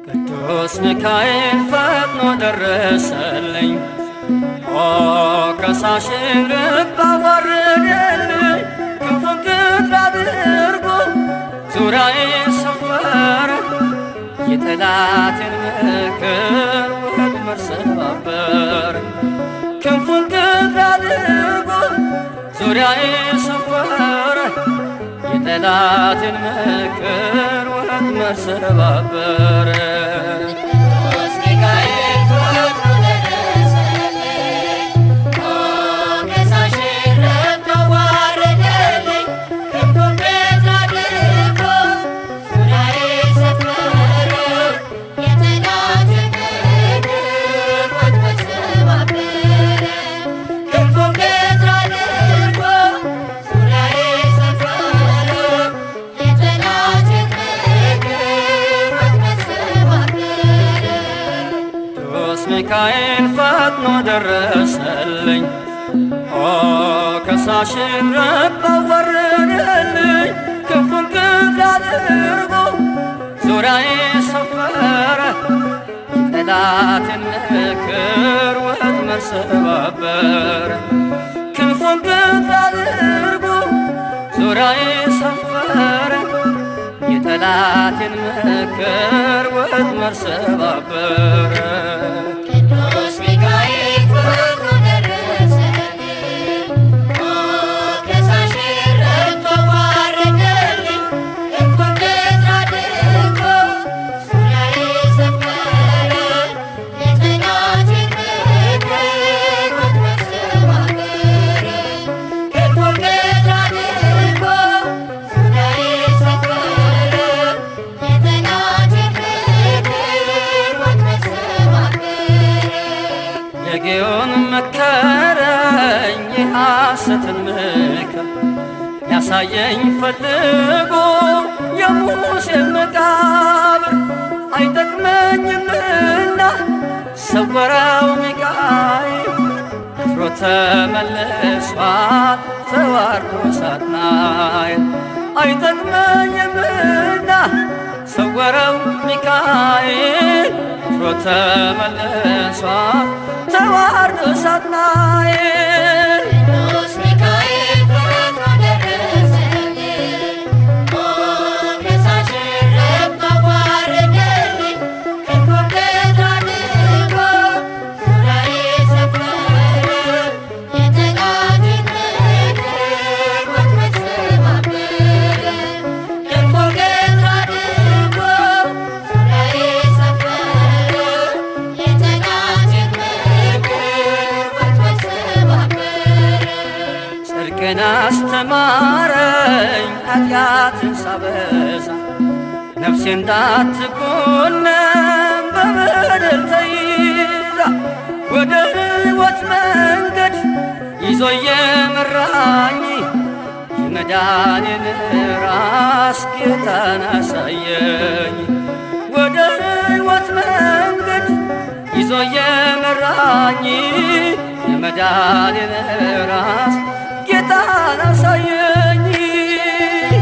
ቅዱስ ሚካኤል ፈጥኖ ደረሰልኝ፣ ከሳሽን ርቅ አዋረደልኝ። ክንፉን ክንፍ አድርጎ ዙሪያዬን ሰፈረ፣ የጠላቴን ምክር ወጥመድ ሰባበረ። ክንፉን ክንፍ አድርጎ ዙሪያዬን ሰፈረ፣ የጠላቴን ምክር ወጥመድ ሰባበረ። ሚካኤል ፈጥኖ ደረሰልኝ፣ ከሳሽን ርቅ አዋረደልኝ። ክንፉን ክንፍ አድርጎ ዙሪያዬን ሰፈረ፣ የጠላቴን ምክር ወጥመድ ሰባበረ። ክንፉን ክንፍ አድርጎ ዙሪያዬን ሰፈረ፣ የጠላቴን ምክር ወጥመድ ሰባበረ። ጌዮን መከረኝ የሐሰትን ምክር ያሳየኝ ፈልጎ የሙሴን መቃብር። አይጠቅመኝምና ሰወረው ሚካኤል፣ አፍሮ ተመልሷል ተዋርዶ ሳጥናኤል። አይጠቅመኝምና ሰወረው ሚካኤል፣ አፍሮ ተመልሷል ተዋርዶ ሳጥናኤል። ቅዱስ ሚካኤል ፈጥኖ ደረሰልኝ፣ ከሳሽን ርቅ አዋረደልኝ። ክንፉን ክንፍ አድርጎ ዙሪያዬን ሰፈረ፣ የጠላቴን ምክር ወጥመድ ሰባበረ። ክንፉን ክንፍ አድርጎ ዙሪያዬን ሰፈረ፣ የጠላቴን ጽድቅን አስተማረኝ ኃጢአትን ሳበዛ፣ ነፍሴ እንዳትኮነን በበደል ተይዛ። ወደ ሕይወት መንገድ ይዞ የመራኝ የመዳኔን ራስ ጌታን አሳየኝ። ወደ ሕይወት መንገድ ይዞ የመራኝ የመዳኔን ራስ ጌታን አሳየኝ።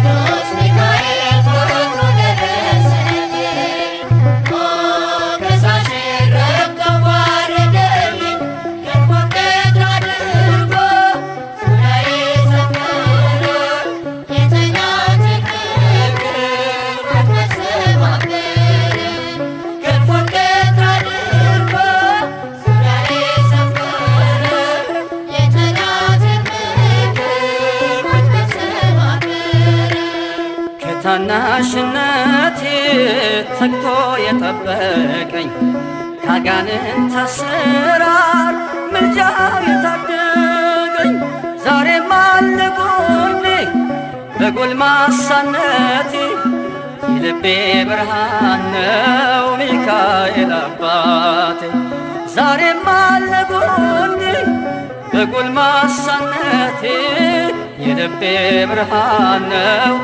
ቅዱስ ሚካኤል ፈጥኖ ደረሰልኝ፣ ከሳሽን ርቅ አዋረደልኝ። ክንፉን ክንፍ አድርጎ ዙሪያዬን ሰፈረ፣ የጠላቴን ምክር ወጥመድ ሰባበረ። ክንፉን ክንፍ አድርጎ ዙሪያዬን ሰፈረ፣ የጠላቴን ምክር ወጥመድ ሰባበረ። ከታናሽነቴ ተግቶ የጠበቀኝ ካጋንንት አሰራር ምልጃው የታደገኝ፣ ዛሬም አለ ጎኔ በጎልማሳነቴ። የልቤ ብርሃን ነው ሚካኤል አባቴ፣ ዛሬም አለ ጎኔ በጎልማሳነቴ። የልቤ ብርሃን ነው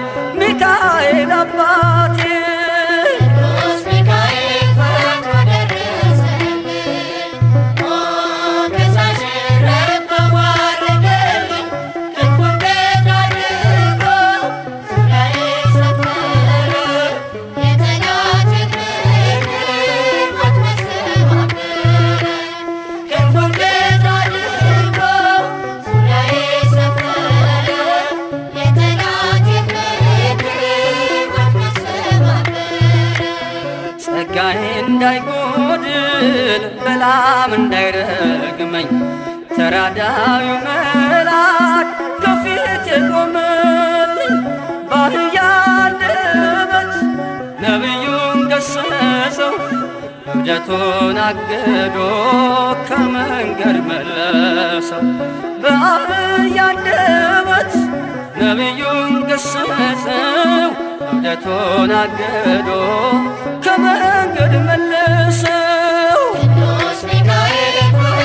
ሚካኤል አባቴ። ጸጋዬ እንዳይጎድል በላም እንዳይረግመኝ ተራዳዩ መልአክ ከፊቴ ቆመልኝ። በአህያ አንደበት ነቢዩን ገሰጸው እብደቱን አግዶ ከመንገድ መለሰው። በአህያ አንደበት ነቢዩን ገሰጸው እብደቱን አግዶ ከመንገድ መለሰው። ቅዱስ ሚካኤል ሆይ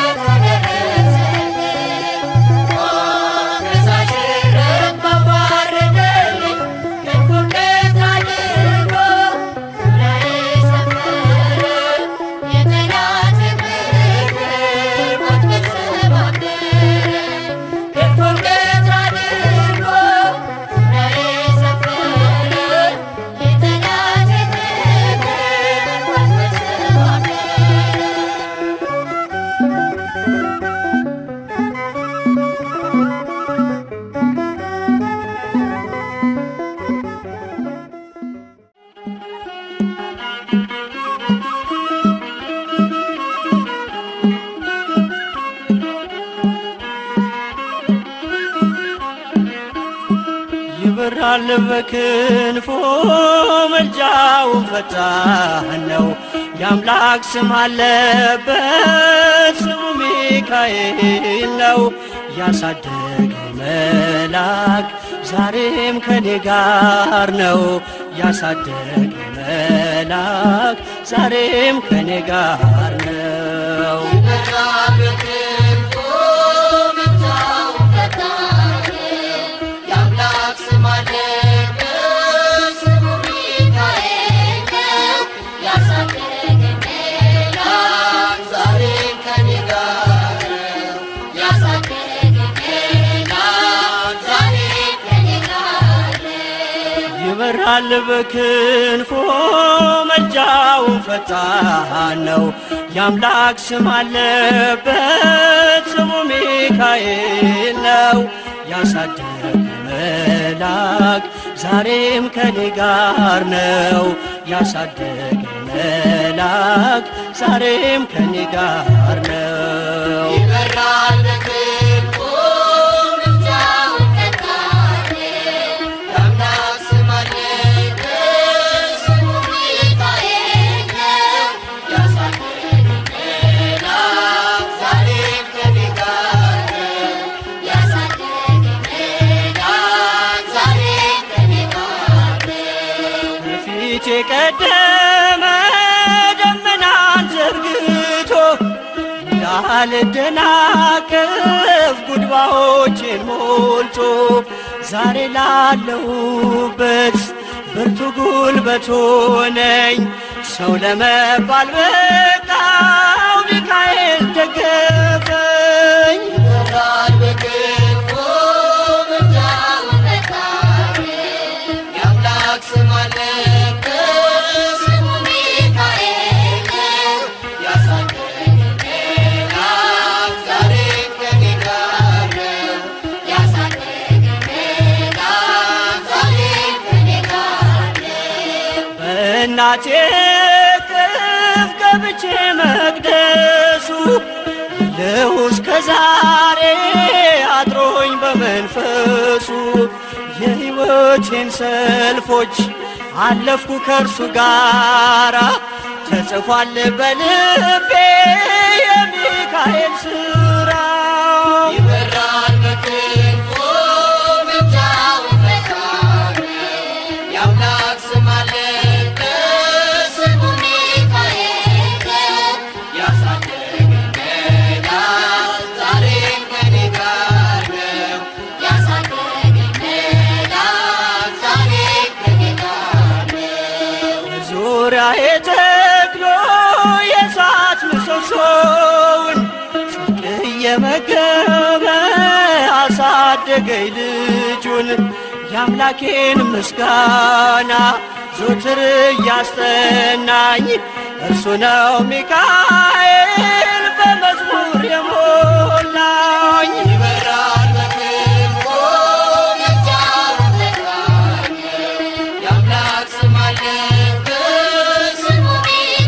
ይበራል በክንፎ መልጃውን ፈጣን ነው። የአምላክ ስም አለበት ስሙ ሚካኤል ነው። ያሳደገኝ መልአክ ዛሬም ከኔ ጋር ነው። ያሳደገኝ መልአክ ዛሬም ከኔ ጋር ነው። ይበራል በክንፎ መልጃውን ፈጣን ነው። የአምላክ ስም አለበት ስሙ ሚካኤል ነው። ያሳደገኝ መልአክ ዛሬም ከኔ ጋር ነው። ያሳደገኝ መልአክ ዛሬም ከኔ ጋር ነው። ይበራል የቀደመ ደመናን ዘርግቶ እንዳልደናቀፍ ጉድባዎችን ሞልቶ ዛሬ ላለሁበት ብርቱ ጉልበት ሆነኝ። ሰው ለመባል በቃው ሚካኤል ደገፈኝ። እናቴ እቅፍ ገብቼ መቅደሱ ልሁ እስከ ዛሬ አድሮኝ በመንፈሱ የሕይወቴን ሰልፎች አለፍኩ ከእርሱ ጋራ ተጽፏል በልቤ የሚካኤል ሥራ። ይበራል በክንፎ መልጃውን ፈጣን የአምላክ ስም አለበት ስሙ ሚካኤል ነው። ያሳደገኝ መልአክ ዛሬም ከኔ ጋር ነው። ያሳደገኝ መልአክ ዛሬም ከኔ ጋር ነው። ዙሪያዬ ተክሎ የእሳት ምሰሶውን ጽድቅ እየመገበ አሳደገኝ ልጁን። የአምላኬን ምስጋና ዞትር እያስጠናኝ እርሱ ነው ሚካኤል በመዝሙር የሞላኝ። ይበራል በክንፎ መልጃውን ፈጣን የአምላክ ስም አለበት ስሙ ሚካኤል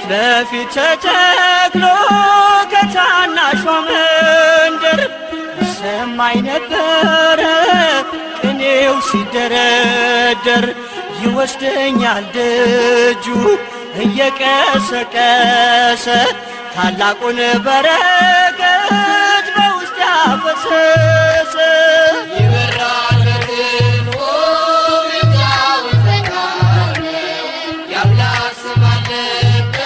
ለፊት ተተክሎ ከታናሿ መንደር ሰማይ ነበረ ቅኔው ሲደረደር ይወስደኛል ደጁ እየቀሰቀሰ ታላቁን በረከት በውስጥ ያፈሰሰ ይበራል በክንፎ ምልጃው ፈጣን የአምላክ ስም አለበት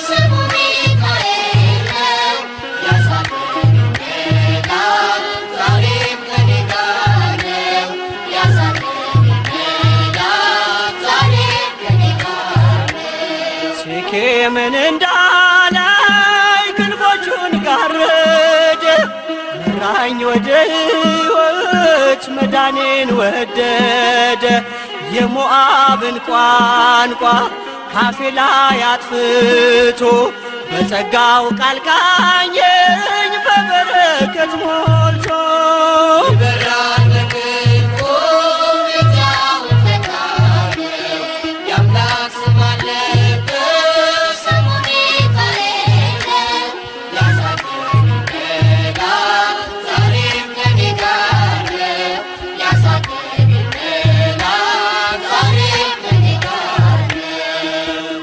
ስሙ ሚካኤል ነው። ያሳደገኝ መልአክ ዛሬም ከኔ ጋር ነው። ያሳደገኝ መልአክ ዛሬም ከኔ ጋር ነው። ሴኬምን እንዳላይ ክንፎቹን ጋረደ መራኝ ወደ ሕይወት መዳኔን ወደደ የሞዓብን ቋንቋ ካፌ ላይ አጥፍቶ በጸጋው ቃል ቃኘኝ በበረከት ሞልቶ ይበራል በክንፎ ምልጃው ፈጣን የአምላክ ስም አለበት ስሙ ሚካኤል ነው። ያሳደገኝ መልአክ ዛሬም ከኔ ጋር ነው። ያሳደገኝ መልአክ ዛሬም ከኔ ጋር ነው።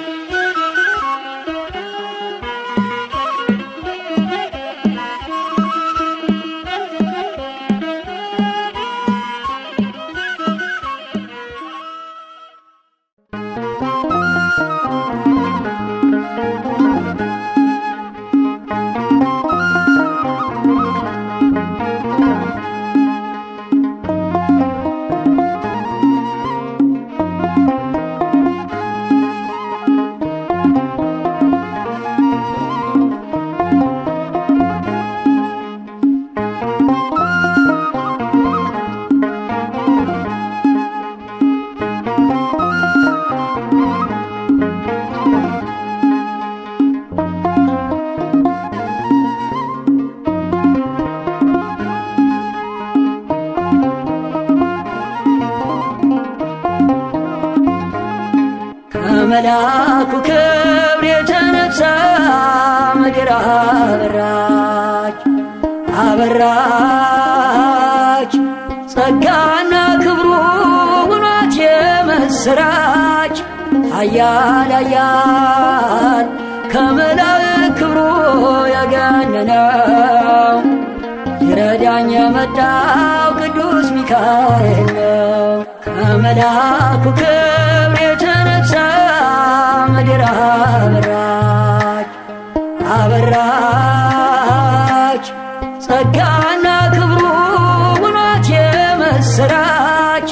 ከመልአኩ ክብር የተነሳ ምድር አበራች አበራች ጸጋና ክብሩ ሁኗት የምስራች ኃያል ኃያል ከመላእክት ክብሩ ያገነነው ይረዳኝ የመጣው ቅዱስ ሚካኤል ነው። ከመልአኩ ክብር የተነሳ ምድር አበራች አበራች ጸጋና ክብሩ ሁኗት የምስራች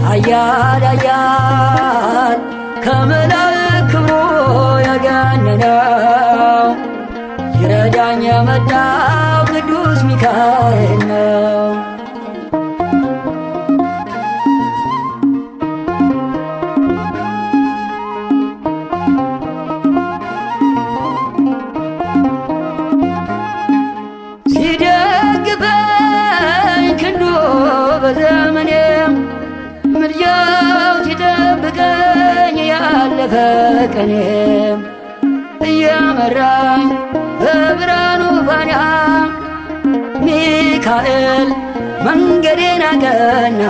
ኃያል ኃያል ከመላእክት ክብሩ ያገነነው ይረዳኝ የመጣው ቅዱስ ሚካኤል ነው። ሲደግፈኝ ክንዱ በዘመኔ ምልጃው ሲጠብቀኝ ያለፈ ቀኔም እየመራኝ በብርሃኑ ፋና ሚካኤል መንገዴን አቀና።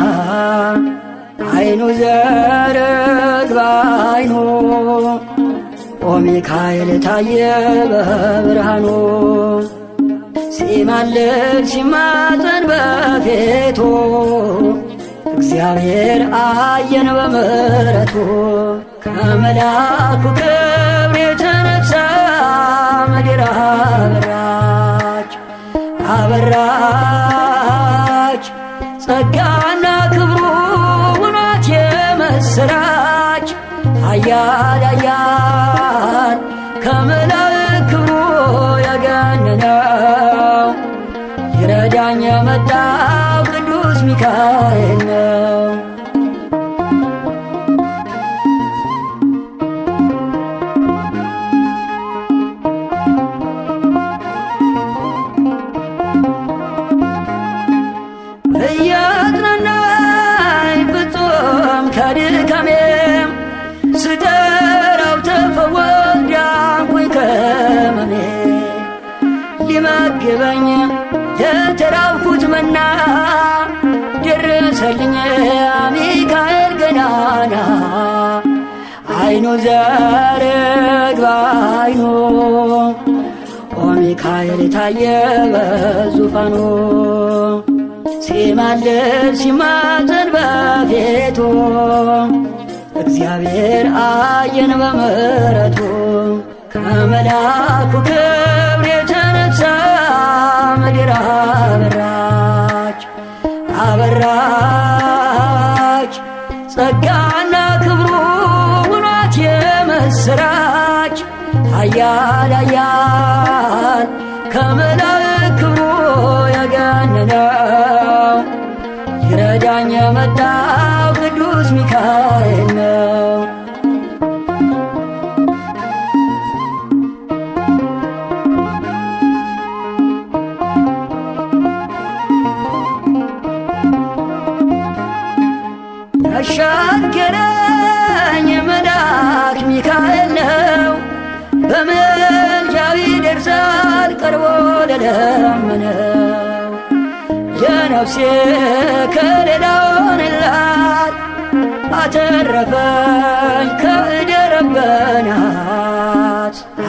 አይኑ ዘርግ በአይኑ ኦ ሚካኤል ታየ በብርሃኑ ሲማልድ ሲማፀን በፊቱ እግዚአብሔር አየን በምሕረቱ ከመልአኩ ክብር የተነሳ ምድር አበራች አበራች ጸጋና ክብሩ ሁኗት የምስራች ኃያል ኃያል ከመላእክት ክብሩ ያገነነው ይረዳኝ የመጣው ቅዱስ ሚካኤል ነው። ሊመግበኝ የተራብኩት መና ደረሰልኝ ሚካኤል ገናና አይኑ ዘርግባ አይኑ ሚካኤል ታየ በዙፋኑ ሲማልድ ሲማፀን በፊቱ እግዚአብሔር አየን በምሕረቱ ከመልአኩ ክብር የተነሳ ምድር አበራች አበራች ጸጋና ክብሩ ውናት የምስራች ኃያል ኃያል ከመላእክት ክብሩ የገነነው ይረዳኝ የመጣው ቅዱስ ሚካኤል ነው። ያሻገረኝ መልአክ ሚካኤል ነው። በምልጃው ይደርሳል ቀርቦ ለለመነው የነፍሴ ከለላ ሆነላት አተረፈኝ ከእደረበናት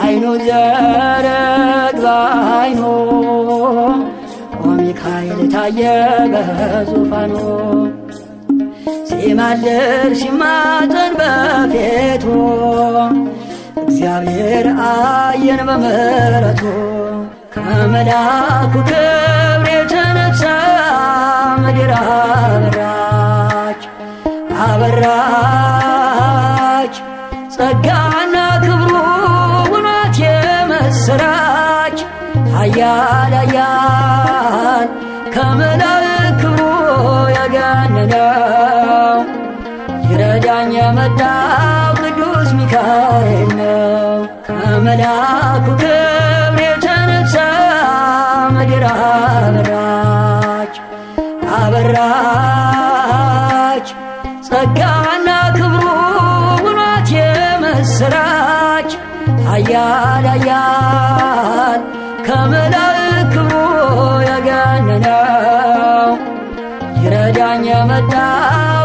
አይኑ ዘረግባ አይኑ ሚካኤል ታየ በዙፋኑ ሲማልድ ሲማፀን በፊቱ እግዚአብሔር አየን በምሕረቱ ከመልአኩ ክብር የተነሳ ምድር አበራች አበራች ጸጋና ክብሩ ውናት የምስራች ኃያል ኃያል ከመላእክት ክብሩ የገነነው ይረዳኝ የመጣው ቅዱስ ሚካኤል ነው። ከመልአኩ ክብር የተነሳ ምድር አበራች አበራች ጸጋና ክብሩ ውናት የምስራች ኃያል ኃያል ከመላእክት ክብሩ የገነነው ይረዳኝ የመጣው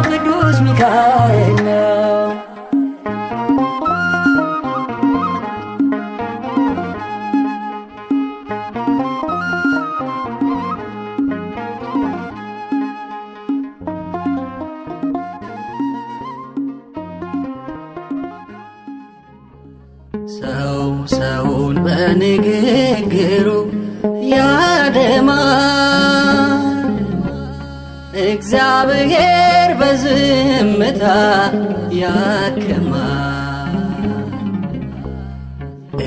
ቅዱስ ሚካኤል ነው። ሰው ሰውን በንግግሩ ያደማል፣ እግዚአብሔር በዝምታ ያክማል።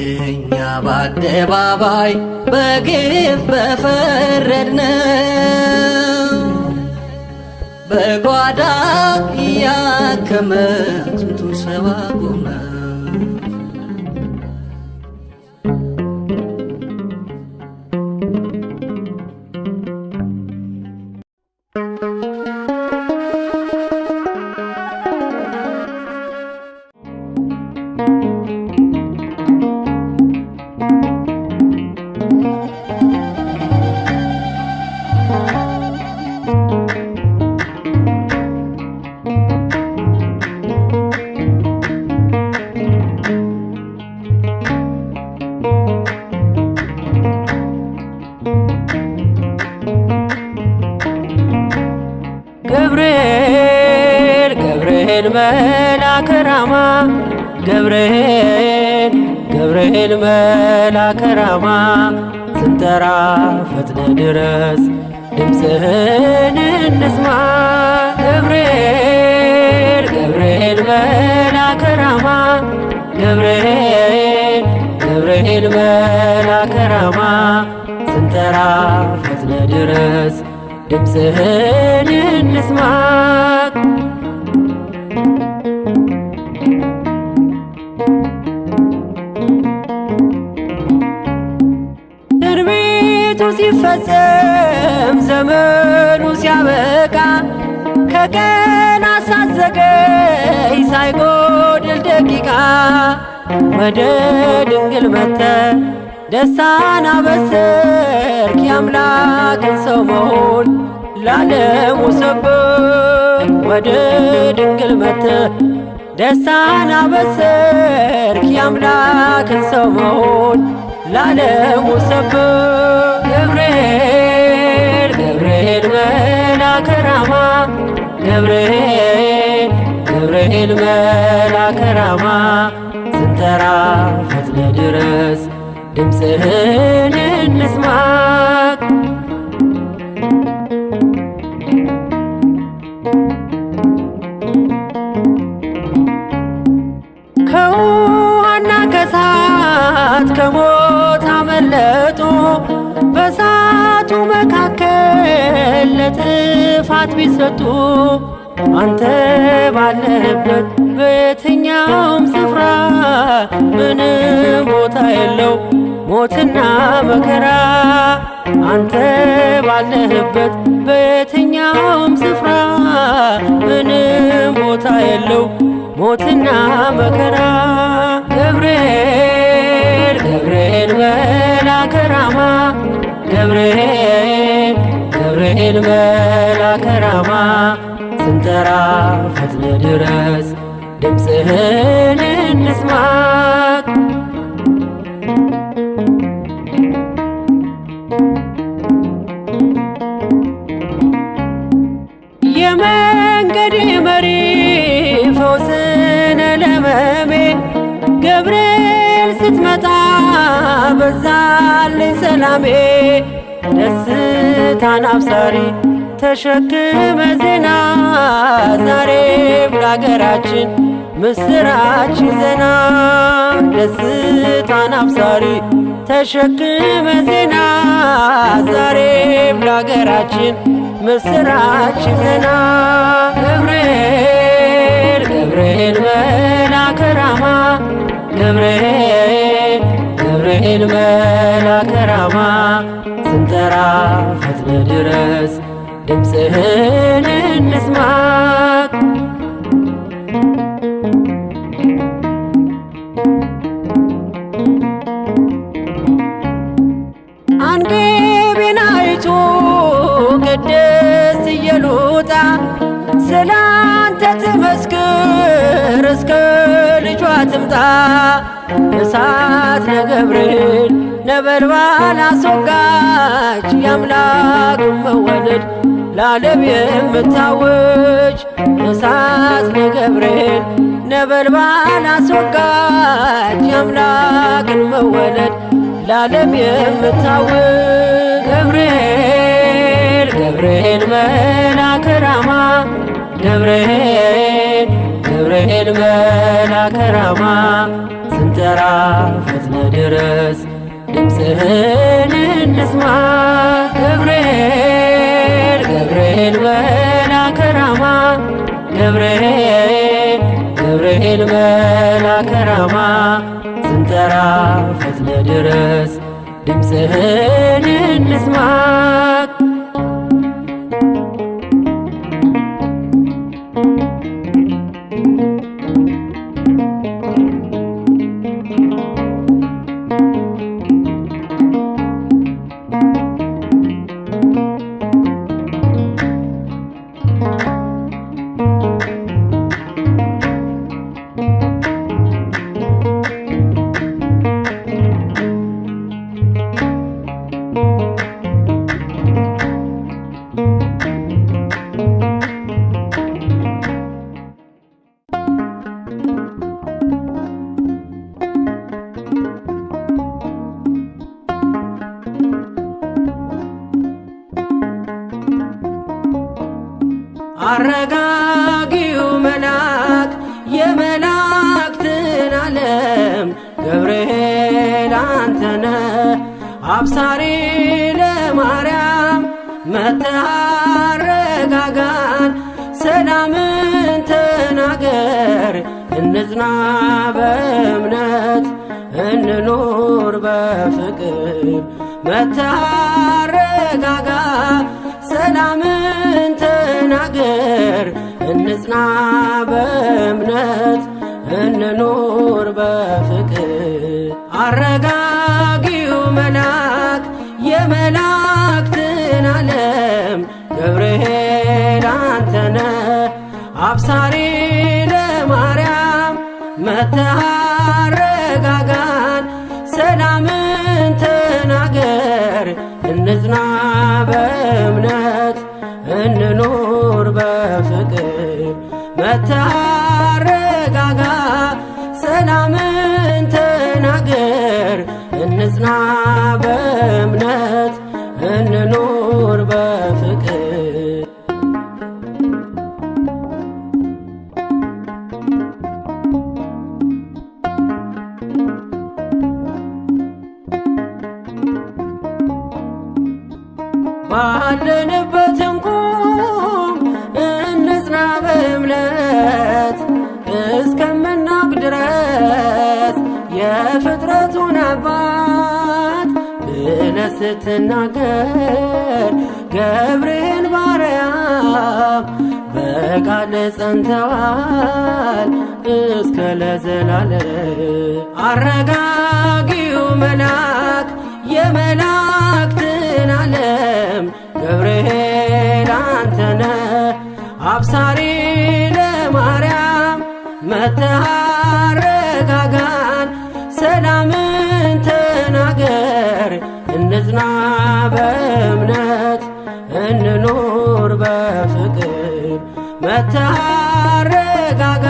እኛ በአደባባይ በግፍ በፈረድነው በጓዳ እያከመ ስንቱን ሰው አቆመ። ገብርኤል መልአከ ራማ ገብርኤል መልአከ ራማ ስንጠራ ፈጥነ ድረስ ድምፅህን እንስማ። ገብርኤል መልአከ ራማ ገብርኤል መልአከ ራማ ስንጠራ ፈጥነ ድረስ ድምፅህን እንስማ። ትንቢቱ ሲፈጸም ዘመኑ ሲያበቃ ከቀናት ሳትዘገይ ሳይጎድል ደቂቃ ወደ ድንግል መጥተህ ደስታን አበሰርክ የአምላክን ሰው መሆን ለዓለሙ ሰብክ ወደ ድንግል መጥተህ ደስታን አበሰርክ የአምላክን ሰው መሆን ለዓለሙ ሰብክ ገብርኤል ገብርኤል መልአከ ራማ ገብርኤል ገብርኤል መልአከ ራማ ስንጠራ ፈጥነ ድረስ ድምፅህን እንስማ ከውሃና ከእሳት ከሞት አመለጡ በእሳቱ መካከል ለጥፋት ቢሰጡ አንተ ባለህበት በየትኛውም ስፍራ ምንም ቦታ የለው ሞትና መከራ አንተ ባለህበት በየትኛውም ስፍራ ምንም ቦታ የለው ሞትና መከራ ገብርኤል ገብርኤል መልአከ ራማ ገብርኤል ገብርኤል መልአከ ራማ ስንጠራ ፈጥነ ድረስ ድምፅህን እንስማ የመንገዴ መሪ ፈውስነ ለመሜ ገብርኤል ስትመጣ በዛልኝ ሰላሜ ደስታን አብሳሪ ተሸክመ ዜና ዛሬም ለአገራችን ምስራች ዜና ደስታን አብሳሪ ተሸክመ ዜና ዛሬም ለአገራችን ምስራች ዜና ገብርኤል ገብርኤል መልአከ ራማ ገብርኤል ገብርኤል መልአከ ራማ ስንጠራ ፈጥነ ድረስ ድምፅህን እንስማ አንገቤን አይቶ ቅድስት ኢየሉጣ ስላንተ ትመስክር እስከ ልጇ ትምጣ እሳት ነገብርኤል ነበልባል አስወጋች የአምላክን መወለድ ለዓለም የምታውጅ እሳት ነገብርኤል ነበልባል አስወጋች የአምላክን መወለድ ለዓለም የምታውጅ ገብርኤል ገብርኤል መልአከ ራማ ገብርኤል ገብርኤል መልአከ ራማ ስንጠራ ፈጥነ ድረስ ድምፅህን እንስማ ገብርኤል ገብርኤል መልአከ ራማ ገብርኤል ገብርኤል መልአከ ራማ ስንጠራ ፈጥነ ድረስ ድምፅህን እንስማ አረጋጊው መልአክ የመላእክትን ዓለም ገብርኤል አንተነ አብሳሪ ለማርያም መጥተህ አረጋጋን ሰላምን ተናገር እንጽና በእምነት እንኑር በፍቅር መጥተህ አረጋጋ ሰላምን ተናገር እንጽና በእምነት እንኑር በፍቅር አረጋጊው መልአክ የመላእክትን ዓለም ገብርኤል አንተነ አብሳሪ ለማርያም መጥተህ አረጋጋን ሰላምን ተናገር እንጽና በእምነት እንኑር በፍቅር መጥተህ አረጋጋ ሰላምን ተናገር እንጽና በእምነት እንኑር በፍቅር ባለንበት እንቁም እንጽና በእምነት እስከምናውቅ ድረስ የፍጥረቱን አባት ብለህ ስትናገር ገብርኤል ማርያም በቃል ጸንተዋል እስከ ለዘላለም። አረጋጊው መልአክ የመላእክትን ዓለም ገብርኤል አንተነ አብሳሪ ለማርያም መጥተህ አረጋጋን ሰላምን ተናገር እንጽና በእምነት እንኑር በፍቅር መጥተህ አረጋጋ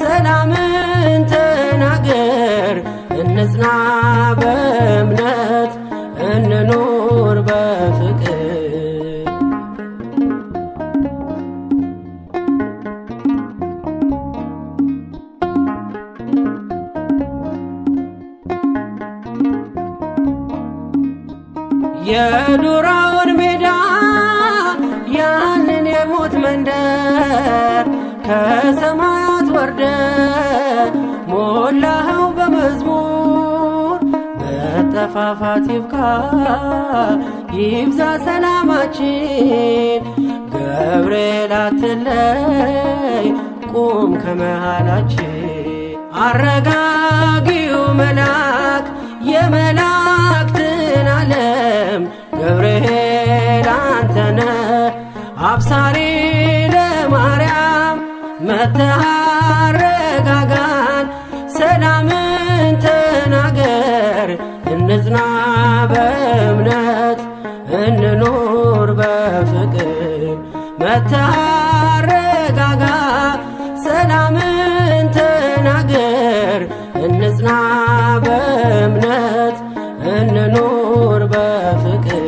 ሰላምን ተናገር እንጽና በእምነት እንኑር በፍቅር የዱራውን ሜዳ ያንን የሞት መንደር ከሰማያት ወርደ ሞላኸው በመዝሙር መጠፋፋት ይብቃ ይብዛ ሰላማችን ገብርኤል አትለይ ቁም ከመሃላችን አረጋጊው መልአክ የመላእክትን ዓለም ገብርኤል አንተነ አብሳሪ ለማርያም መጥተህ አረጋጋን ሰላምን ተናገር እንጽና በእምነት እንኑር በፍቅር መጥተህ አረጋጋ ሰላምን ተናገር እንጽና በእምነት እንኑር በፍቅር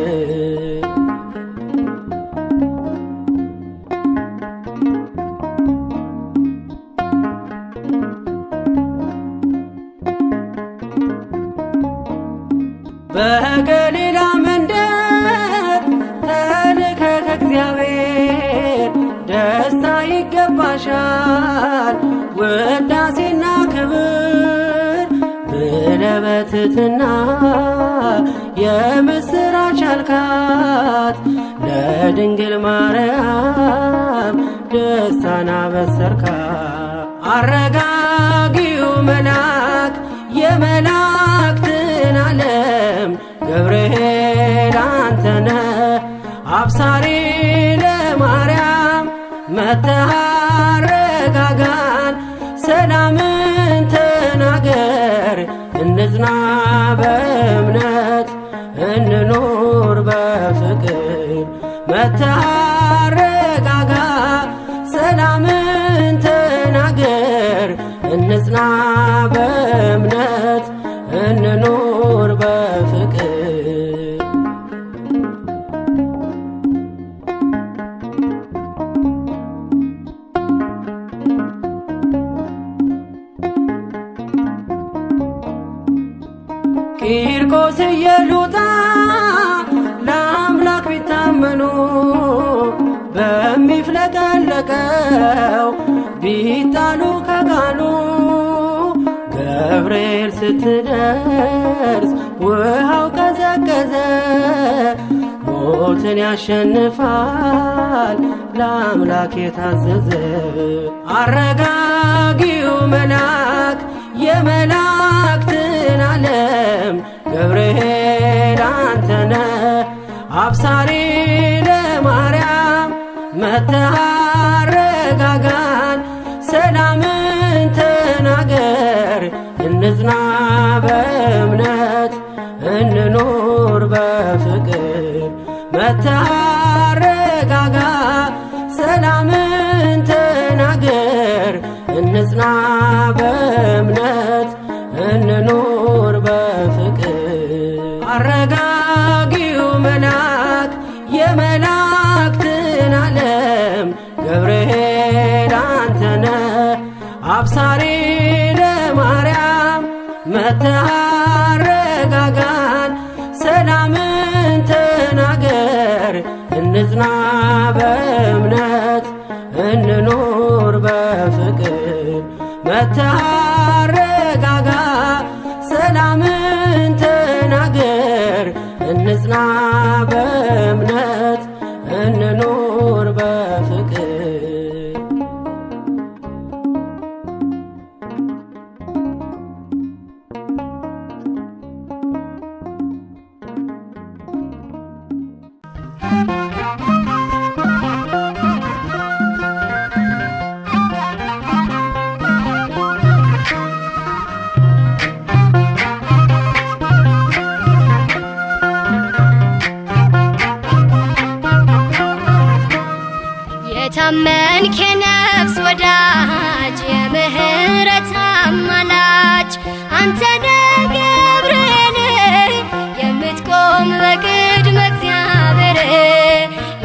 በገሊላ መንደር ተልከ ከእግዚአብሔር ደስታ ይገባሻል ውዳሴና ክብር ብለህ በትሕትና የምስራች አልካት ለድንግል ማርያም ደስታን አበሰርካት። አረጋጊው መልአክ የመላእክትን ዓለም ገብርኤል አንተነ አብሳሪ ለማርያም መጥተህ አረጋጋን ሰላምን ተናገር እንጽና በእምነት እንኑር በፍቅር መጥተህ አረጋጋ ሰላምን ተናገር እንጽና በእምነት እንኑር በፍቅር ቂርቆስ ኢየሉጣ ለአምላክ ቢታመኑ በሚፍለቀለቀው ቢጣሉ ከጋኑ ገብርኤል ስትደርስ ውሃው ቀዘቀዘ ሞትን ያሸንፋል ለአምላክ የታዘዘ አረጋጊው መልአክ የመላእክትን ዓለም ዓለም ገብርኤል አንተነ አብሳሪ ለማርያም መጥተህ አረጋጋን ሰላምን ተናገር እንጽና በእምነት እንኑር በፍቅር መጥተህ አረጋጋ ሰላምን ተናገር እንጽና በእምነት እንኑር በፍቅር አረጋጊው መልአክ የመላእክትን ዓለም ገብርኤል አንተነ አብሳሪ ለማርያም መጥተህ አረጋጋን ሰላምን ተናገር እንጽና በእምነት እንኑር በፍቅር መጥተህ አረጋጋ ሰላምን ተናገር እንጽና በእምነት እንኑር በፍቅር የታመንክ የነፍስ ወዳጅ የምህረት አማላጅ አንተ ነህ ገብርኤል የምትቆም በቅድመ እግዚአብሔር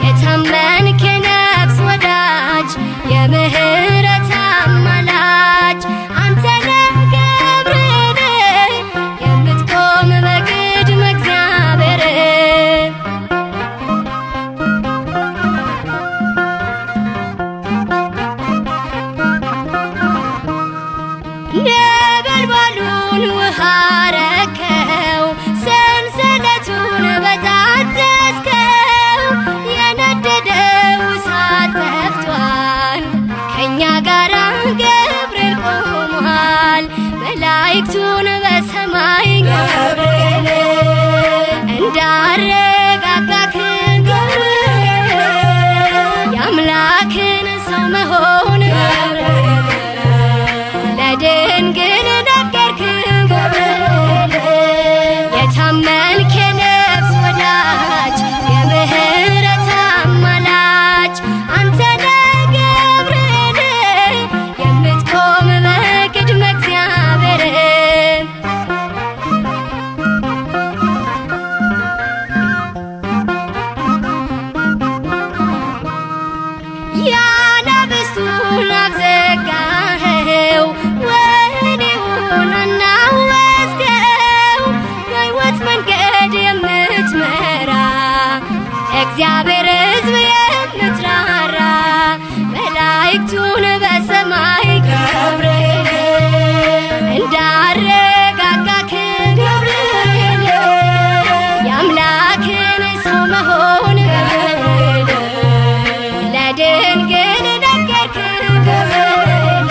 የታመንክ የነፍስ ወዳጅ የምህረት አማላጅ አንተ ነህ ገብርኤል የምትቆም በቅድመ እግዚአብሔር ነበልባሉን ውሃ ረከው ሰንሰለቱን በጣጠስከው የነደደው እሳት ጠፍቷል ከእኛ ጋር ገብርኤል ቆሟል መላእክቱን በሰማይ ገብርኤል እንዳረጋጋክ ገብርኤል የአምላክን ሰው መሆን ለድንግል ነገርክ ገብርኤል የታመንክ የነፍስ ወዳጅ የምህረት አማላጅ አንተ ነህ ገብርኤል የምትቆም በቅድመ እግዚአብሔር ያናብስቱን አፍ ዘጋኸው ወህኒውን አናወጽከው በሕይወት መንገድ የምትመራ እግዚአብሔር ሕዝብ የምትራራ መላእክቱን በሰማይ ገብርኤል እንዳረጋጋክ ገብርኤል የአምላክን ሰው መሆን ገብርኤል ለድንግል ነገርክ ገብርኤል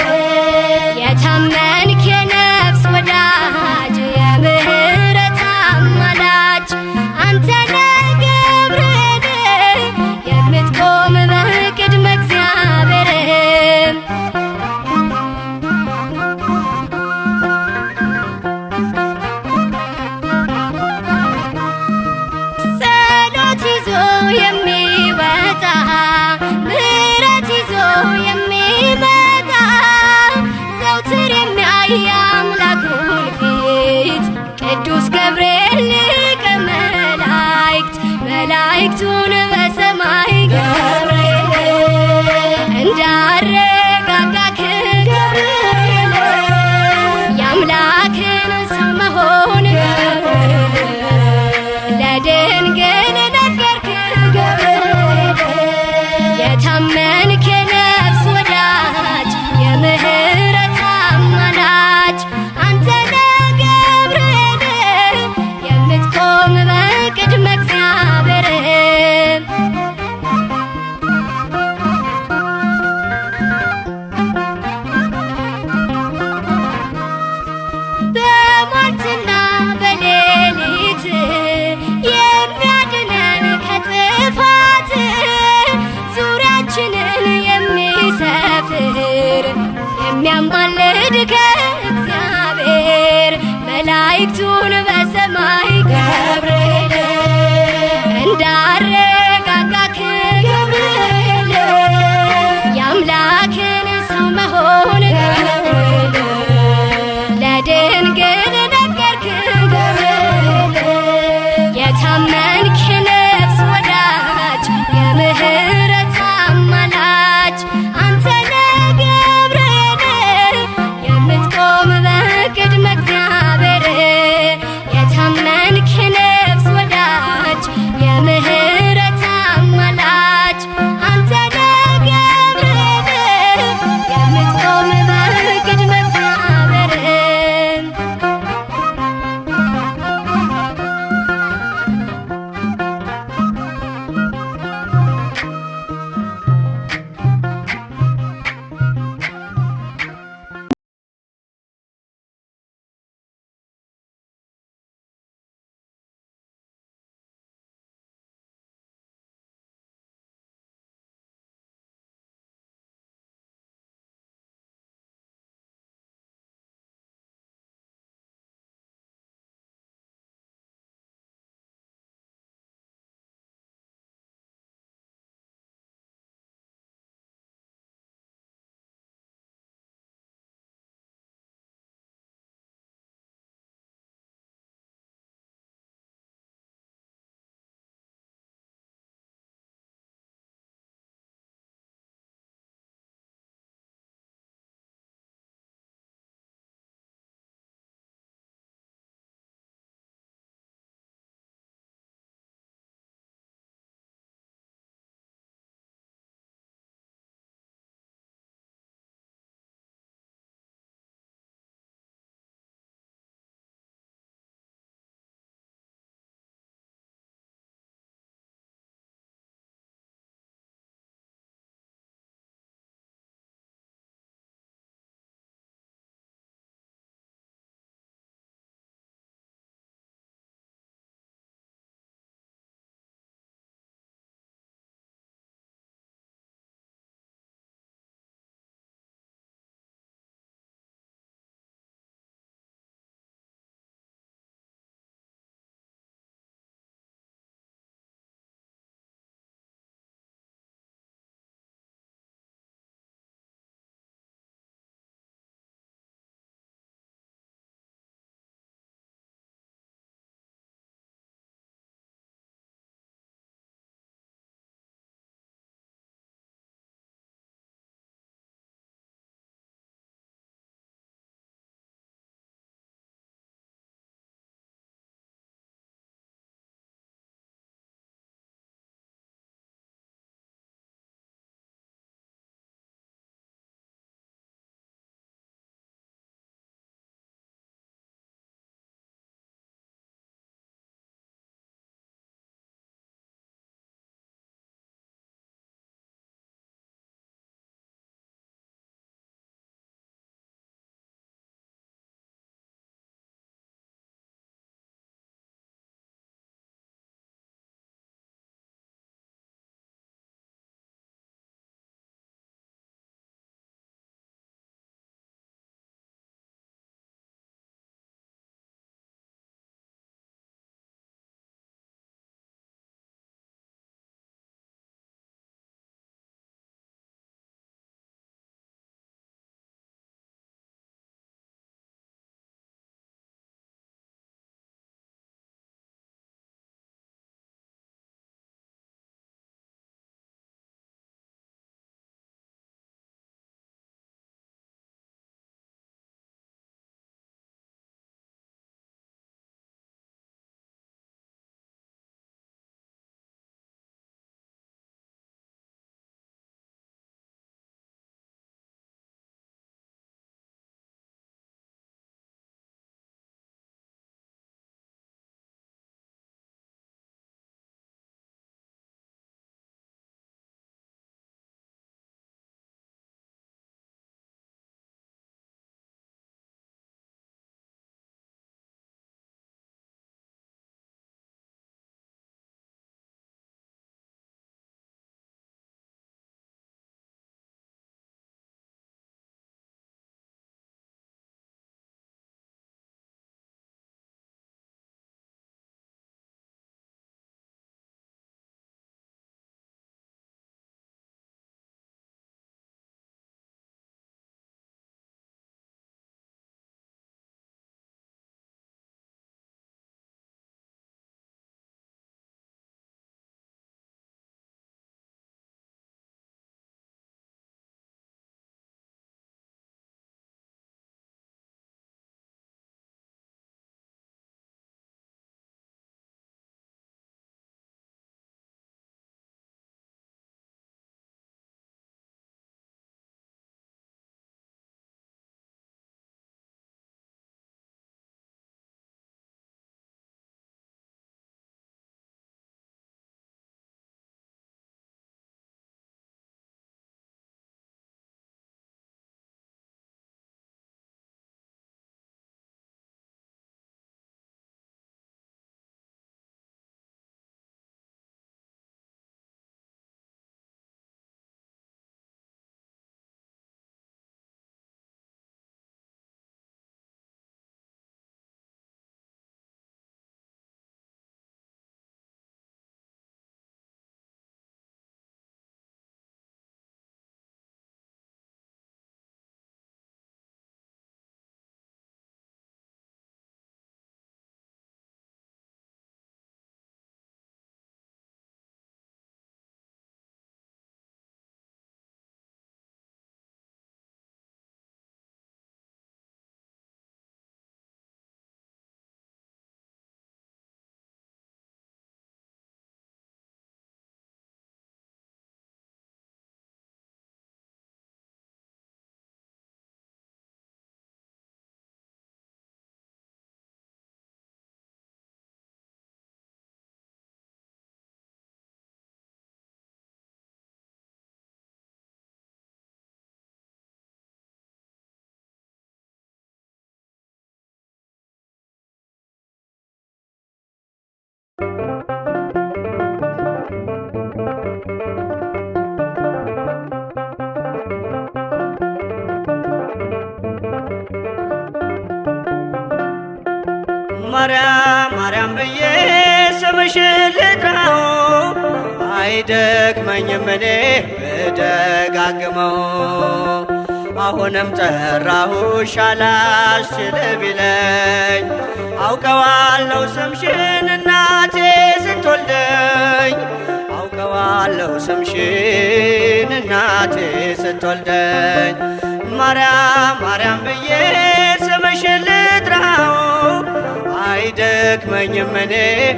የታመንክ የነፍስ ወዳጅ የምህረት አማላጅ አንተ ነህ ገብርኤል የምትቆም በቅድመ እግዚአብሔር ጸሎት ይዞ የሚወጣ ምሕረት ይዞ የሚመጣ ዘውትር የሚያይ አምላኩን ፊት ቅዱስ ገብርኤል ሊቀ መላእክት መላእክቱን በሰማይ ገብርኤል እንዳረጋጋክ ገብርኤል የአምላክን ሰው መሆን ለድንግል ነገርክ ገብርኤል የታመንክ የነፍስ ወዳጅ የምህረት አማላጅ አንተ ነህ ገብርኤል የምትቆም በቅድመ እግዚአብሔር መላእክቱን በሰማይ ገብርኤል እንዳረጋጋክ ገብርኤል የአምላክን ሰው መሆን ገብርኤል ለድንግል ነገርክ ገብርኤል የታመንክ ነፍስ ወዳጅ የምህረት አማላጅ አንተ ነህ ገብርኤል የምትቆም በቅድመ እግዚአብሔር ማርያም ማርያም ብዬ ስምሽን ልጥራው አይደክመኝም እኔ ብደጋግመው። አሁንም ጠራሁሽ አላስችል ቢለኝ አውቀዋለሁ ስምሽን እናቴ ስትወልደኝ አውቀዋለሁ ስምሽን እናቴ ስትወልደኝ። ማርያም ማርያም ብዬ ስምሽን ልጥራው አይደክመኝም እኔ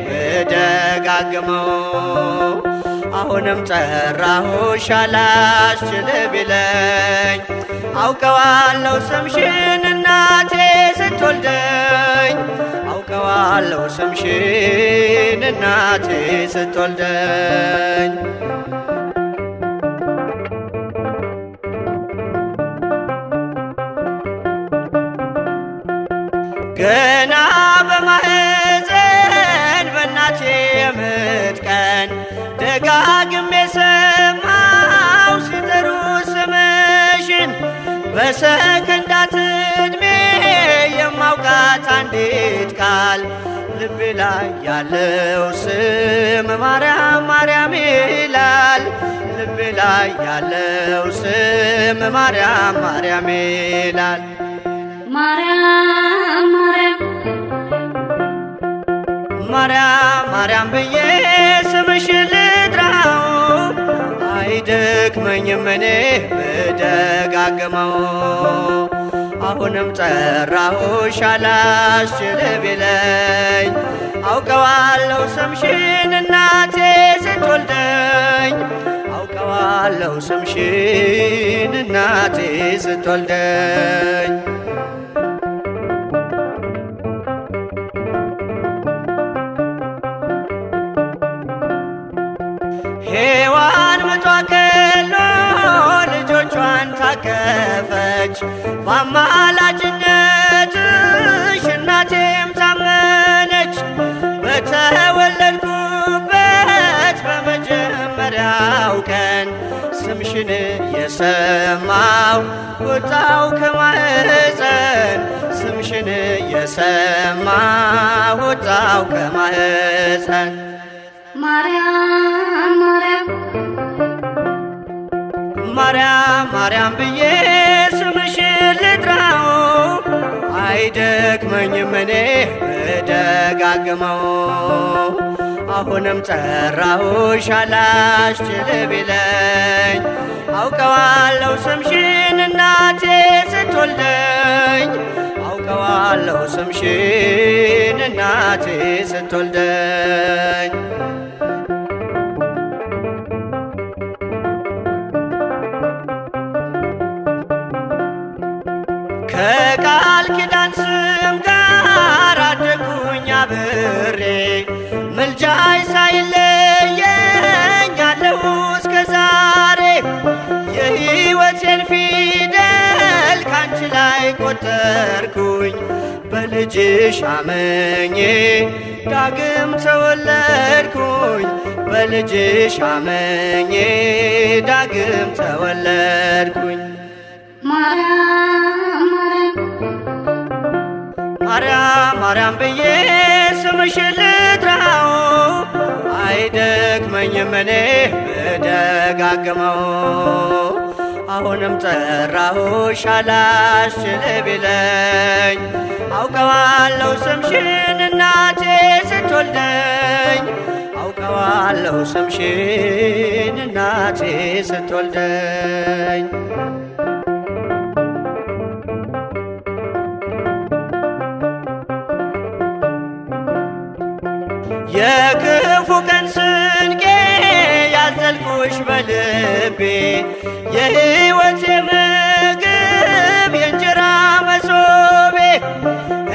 ብደጋግመው። አሁንም ጠራሁሽ አላስችል ቢለኝ አውቀዋለሁ ስምሽን እናቴ ስትወልደኝ አውቀዋለሁ ስምሽን እናቴ ስትወልደኝ። ገና በማህፀን በእናቴ የምጥ ቀን ደጋግሜ ሰማው ሲጠሩ ስምሽን በሰከንዳት ዕድሜ የማውቃት አንዲት ቃል ልቤ ላይ ያለው ስም ማርያም ማርያም ይላል። ልቤ ላይ ያለው ስም ማርያም ማርያም ይላል። ማርያም ማርያም ማርያም ማርያም ብዬ ስምሽን ልጥራው አይደክመኝም እኔ ብደጋግመው። አሁንም ጠራሁሽ አላስችል ቢለኝ አውቀዋለሁ ስምሽን እናቴ ስትወልደኝ አውቀዋለሁ ስምሽን እናቴ ስትወልደኝ። ሔዋን ምጧ ቀሎ ልጆቿን ታቀፈች በአማላጅነትሽ እናቴም ታመነች። በተወለድኩበት በመጀመሪያው ቀን ስምሽን የሰማው ወጣው ከማህፀን ስምሽን የሰማው ወጣው ከማህፀን። ማርያም ማርያም ማርያም ማርያም ብዬ ስምሽን ልጥራው አይደክመኝም እኔ ብደጋግመው። አሁንም ጠራሁሽ አላስችል ቢለኝ አውቀዋለሁ ስምሽን እናቴ ስትወልደኝ አውቀዋለሁ ስምሽን እናቴ ስትወልደኝ። ከቃል ኪዳን ስም ጋር አደጉኝ አብሬ ምልጃይ ሳይለየኝ አለሁ እስከ ዛሬ። የሕይወቴን ፊደል ካንቺ ላይ ቆጠርኩኝ በልጅሽ አመኜ ዳግም ተወለድኩኝ በልጅሽ አመኜ ዳግም ተወለድኩኝ። ማርያም ማርያም ማርያም ብዬ ስምሽን ልጥራው አይደክመኝም እኔ ብደጋግመው። አሁንም ጠራሁሽ አላስችል ቢለኝ አውቀዋለሁ ስምሽን እናቴ ስትወልደኝ አውቀዋለሁ ስምሽን እናቴ ስትወልደኝ። የክፉ ቀን ስንቄ ያዘልኩሽ በልቤ የሕይወቴ ምግብ የእንጀራ መሶቤ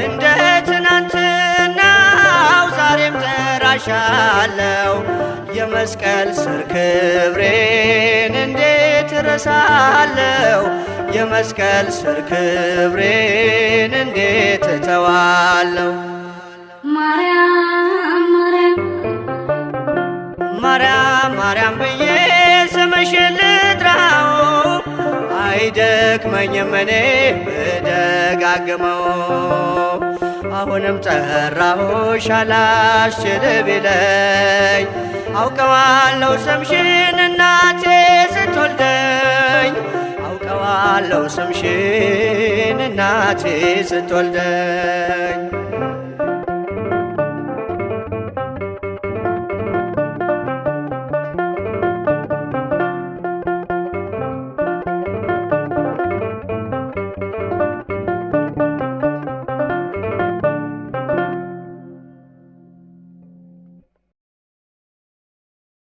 እንደ ትናንትናው ዛሬም ጠራሻለው የመስቀል ስር ክብሬን እንዴት እረሳለው የመስቀል ስር ክብሬን እንዴት እተዋለው። ማርያም ማርያም ብዬ ስምሽን ልጥራው አይደክመኝም እኔ ብደጋግመው። አሁንም ጠራሁሽ አላስችል ቢለኝ አውቀዋለሁ ስምሽን እናቴ ስትወልደኝ አውቀዋለሁ ስምሽን እናቴ ስትወልደኝ